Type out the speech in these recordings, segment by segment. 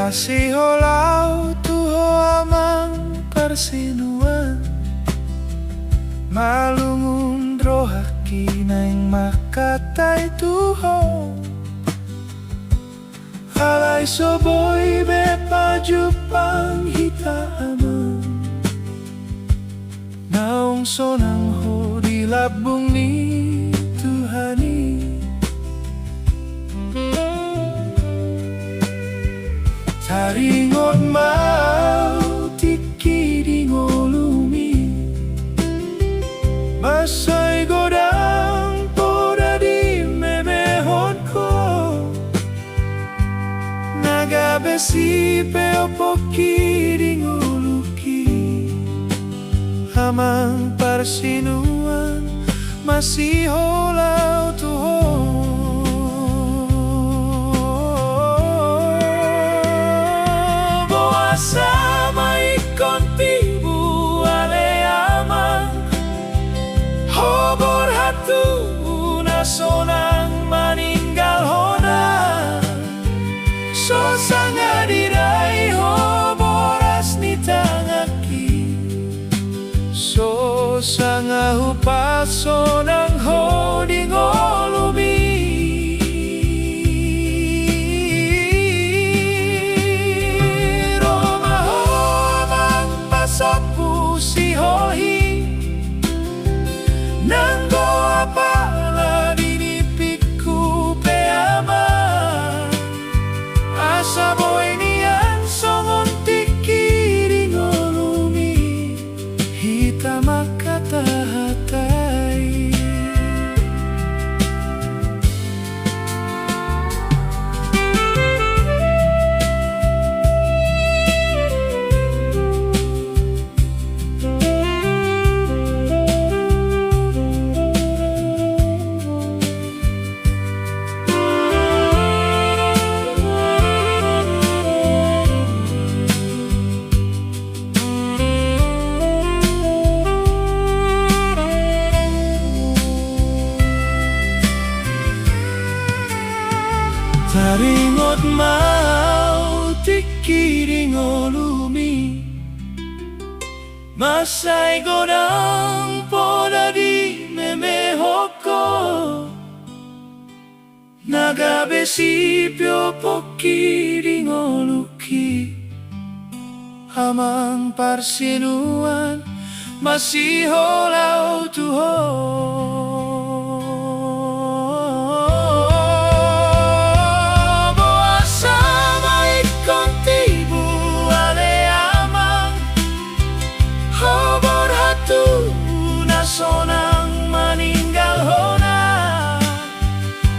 Masih holau tuho amang persinuan malungundro haki naing makatai tuho halai soboy bepa jupang hita amang naong sonang ho di labung ni Tuhani taringot mau tiki di ngolumi masay godang poda di memehon ko nagabesi peopoki di ngoluki amang persinuan masih holau tuho sama ikon pibu ale amang hobor hatu nasonang maninggal hona so sanga dirai hoboras ni tangaki so sanga hupasonang ho di ngolumi sapu si hohi nanggo apala dinipiku peama asa boy nian songon tiki di ngolumi hita makata hatai taringot mau tiki di ngolumi masay godang poda di memehoko nagabesi piopoki di ngoluki amang persinuan masih holau tuho sonang maninggal hona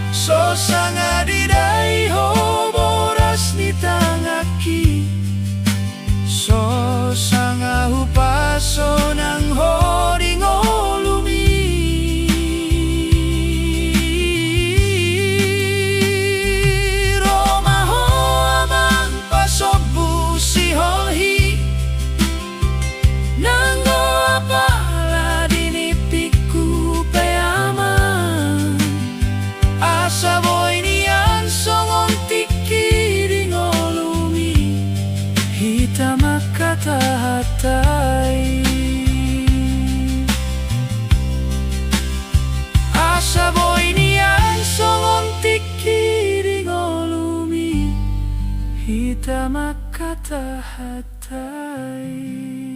so sanga didai hoboras ni tangaki so sanga hupasonang ho di ngolumi roma ho amang pasobu si holhi nanggo apa saboy niyan songon tiki di ngolumi hita makata hatai asaboy niyan songon tiki di ngolumi hita makata hatai